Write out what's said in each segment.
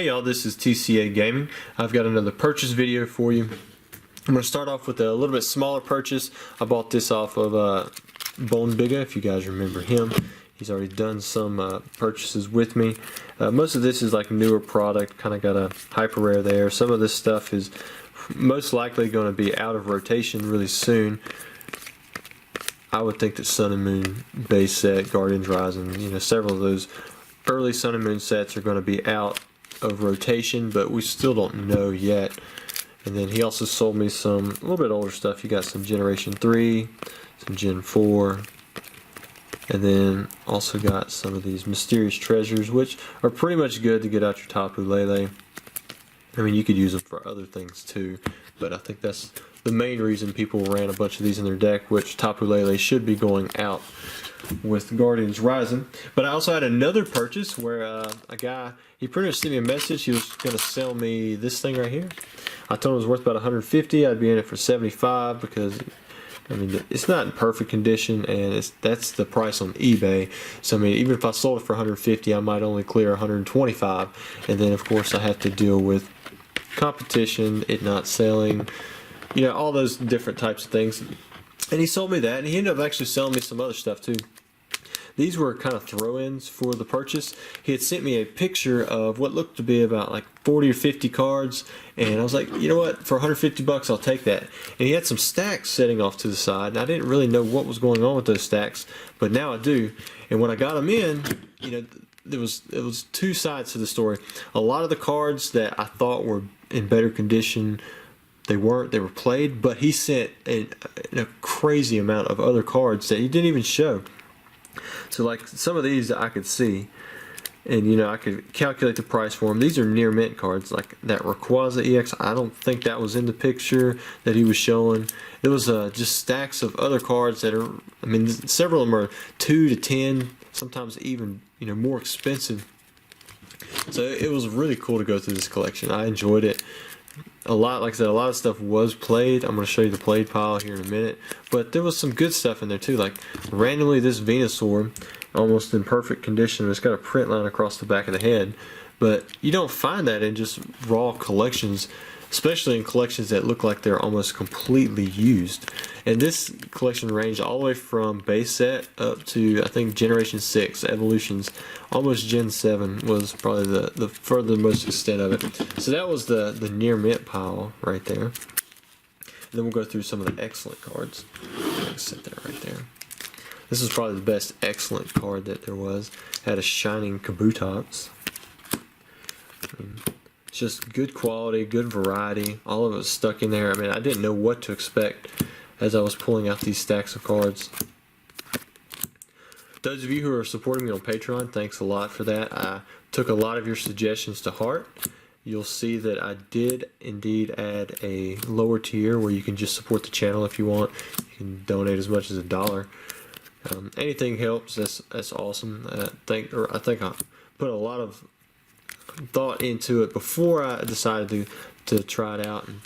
Hey y'all, this is TCA Gaming. I've got another purchase video for you. I'm going to start off with a little bit smaller purchase. I bought this off of Bone Bigga, if you guys remember him. He's already done some purchases with me. Most of this is like newer product, kind of got a hyper rare there. Some of this stuff is most likely going to be out of rotation really soon. I would think that Sun and Moon base set, Guardians Rising, several of those early Sun and Moon sets are going to be out of rotation, but we still don't know yet. And then he also sold me some a little bit older stuff. You got some Generation 3, some Gen 4, and then also got some of these Mysterious Treasures, which are pretty much good to get out your Tapu Lele. I mean, you could use them for other things too, but I think that's the main reason people ran a bunch of these in their deck, which Tapu Lele should be going out with Guardians Rising. But I also had another purchase where a guy, he pretty much sent me a message. He was going to sell me this thing right here. I told him it was worth about 150. I'd be in it for 75 because I mean it's not in perfect condition, and that's the price on eBay. So I mean, even if I sold it for 150, I might only clear 125, and then of course I have to deal with competition, it not selling, all those different types of things. And he sold me that, and he ended up actually selling me some other stuff too. These were kind of throw-ins for the purchase. He had sent me a picture of what looked to be about like 40 or 50 cards, and I was like, you know what, for 150 bucks I'll take that. And he had some stacks setting off to the side, and I didn't really know what was going on with those stacks, but now I do. And when I got them in, it was two sides to the story. A lot of the cards that I thought were in better condition, they weren't. They were played, but he sent a crazy amount of other cards that he didn't even show. So like some of these I could see, and I could calculate the price for them. These are near mint cards, like that Rayquaza EX. I don't think that was in the picture that he was showing. It was just stacks of other cards that are, I mean, several of them are 2 to 10, sometimes even more expensive. So it was really cool to go through this collection. I enjoyed it a lot. Like I said, a lot of stuff was played. I'm going to show you the played pile here in a minute, but there was some good stuff in there too. Like randomly this Venusaur, almost in perfect condition. It's got a print line across the back of the head, but you don't find that in just raw collections, especially in collections that look like they're almost completely used. And this collection ranged all the way from base set up to, I think, Generation 6 Evolutions. Almost Gen 7 was probably the furthermost extent of it. So that was the near mint pile right there. And then we'll go through some of the excellent cards. Set that right there. This is probably the best excellent card that there was. Had a shining Kabutops. It's just good quality, good variety. All of it was stuck in there. I mean, I didn't know what to expect as I was pulling out these stacks of cards. Those of you who are supporting me on Patreon, thanks a lot for that. I took a lot of your suggestions to heart. You'll see that I did indeed add a lower tier where you can just support the channel if you want. You can donate as much as $1. Anything helps. That's awesome. I think I put a lot of thought into it before I decided to try it out, and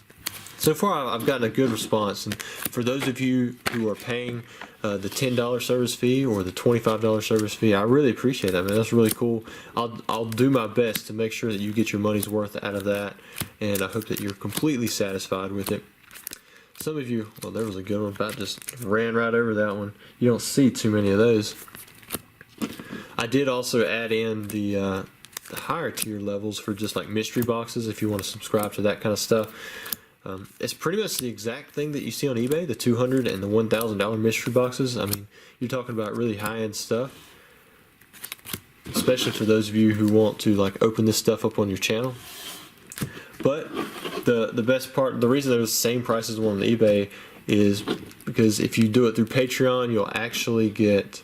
so far I've gotten a good response. And for those of you who are paying the $10 service fee or the $25 service fee, I really appreciate that, man. That's really cool. I'll do my best to make sure that you get your money's worth out of that, and I hope that you're completely satisfied with it. Some of you, well, there was a good one, about just ran right over that one. You don't see too many of those. I did also add in the higher tier levels for just like mystery boxes if you want to subscribe to that kind of stuff. It's pretty much the exact thing that you see on eBay, the $200 and the $1,000 mystery boxes. I mean, you're talking about really high-end stuff, especially for those of you who want to like open this stuff up on your channel. But the best part, the reason they're the same price as one on eBay is because if you do it through Patreon, you'll actually get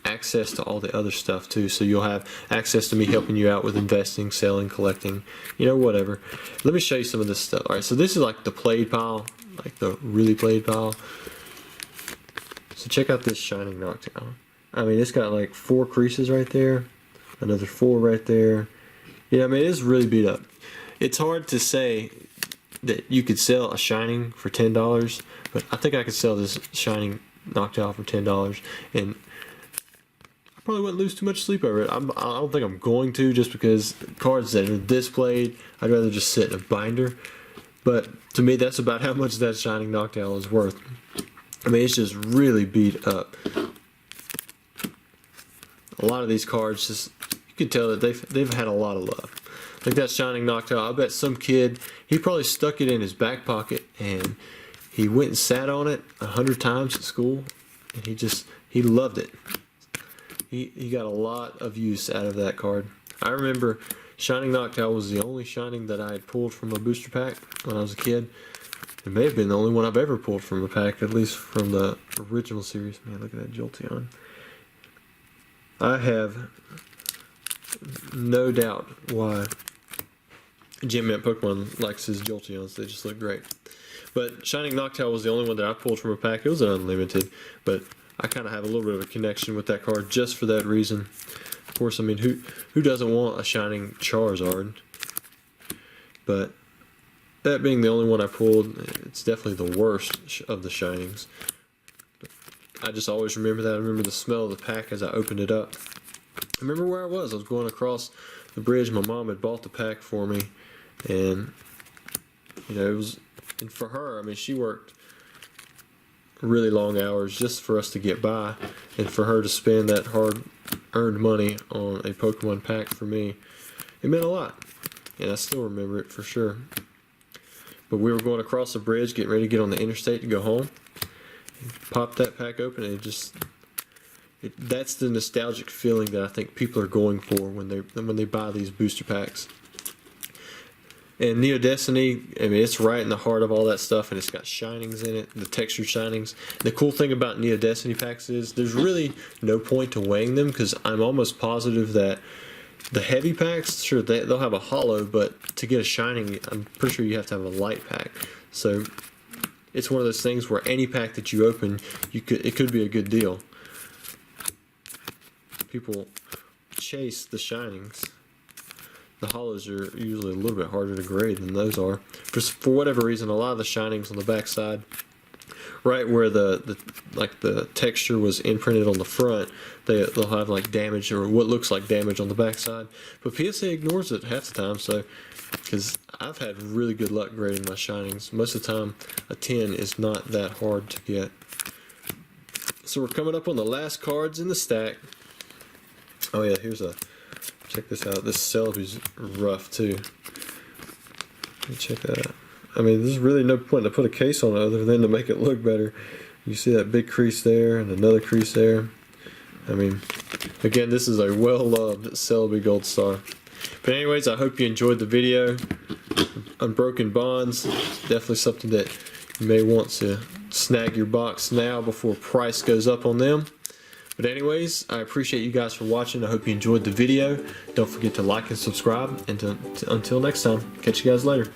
access to all the other stuff too. So you'll have access to me helping you out with investing, selling, collecting, whatever. Let me show you some of this stuff. Alright, so this is like the played pile, like the really played pile. So check out this Shining Noctowl. I mean, it's got like 4 creases right there, another 4 right there. I mean, it's really beat up. It's hard to say that you could sell a Shining for $10, but I think I could sell this Shining Noctowl for $10, and I probably wouldn't lose too much sleep over it. I don't think I'm going to, just because cards that are displayed, I'd rather just sit in a binder. But to me, that's about how much that Shining Noctowl is worth. I mean, it's just really beat up. A lot of these cards, just you can tell that they've had a lot of love. Like that Shining Noctowl, I bet some kid, he probably stuck it in his back pocket and he went and sat on it 100 times at school, and he loved it. He got a lot of use out of that card. I remember Shining Noctowl was the only Shining that I had pulled from a booster pack when I was a kid. It may have been the only one I've ever pulled from a pack, at least from the original series. Man, look at that Jolteon. I have no doubt why Gem Mint Pokemon likes his Jolteons. They just look great. But Shining Noctowl was the only one that I pulled from a pack. It was an unlimited, but I kind of have a little bit of a connection with that card just for that reason. Of course, I mean, who doesn't want a Shining Charizard? But that being the only one I pulled, it's definitely the worst of the Shinings. But I just always remember that. I remember the smell of the pack as I opened it up. I remember where I was. I was going across the bridge. My mom had bought the pack for me, and you know, it was. And for her, I mean, she worked really long hours just for us to get by, and for her to spend that hard-earned money on a Pokemon pack for me, it meant a lot, and I still remember it for sure. But we were going across the bridge, getting ready to get on the interstate to go home, and popped that pack open, and that's the nostalgic feeling that I think people are going for when they buy these booster packs. And Neo Destiny, I mean, it's right in the heart of all that stuff, and it's got Shinings in it, the textured Shinings. The cool thing about Neo Destiny packs is there's really no point to weighing them, because I'm almost positive that the heavy packs, sure, they'll have a holo, but to get a Shining, I'm pretty sure you have to have a light pack. So it's one of those things where any pack that you open, it could be a good deal. People chase the Shinings. The holos are usually a little bit harder to grade than those are. For whatever reason, a lot of the Shinings on the back side, right where the texture was imprinted on the front, they'll have like damage or what looks like damage on the back side. But PSA ignores it half the time, so because I've had really good luck grading my Shinings. Most of the time, a 10 is not that hard to get. So we're coming up on the last cards in the stack. Oh yeah, check this out. This Celebi's rough too. Let me check that out. I mean, there's really no point to put a case on it other than to make it look better. You see that big crease there and another crease there. I mean, again, this is a well-loved Celebi Gold Star. But anyways, I hope you enjoyed the video. Unbroken Bonds, definitely something that you may want to snag your box now before price goes up on them. But anyways, I appreciate you guys for watching. I hope you enjoyed the video. Don't forget to like and subscribe. And until next time, catch you guys later.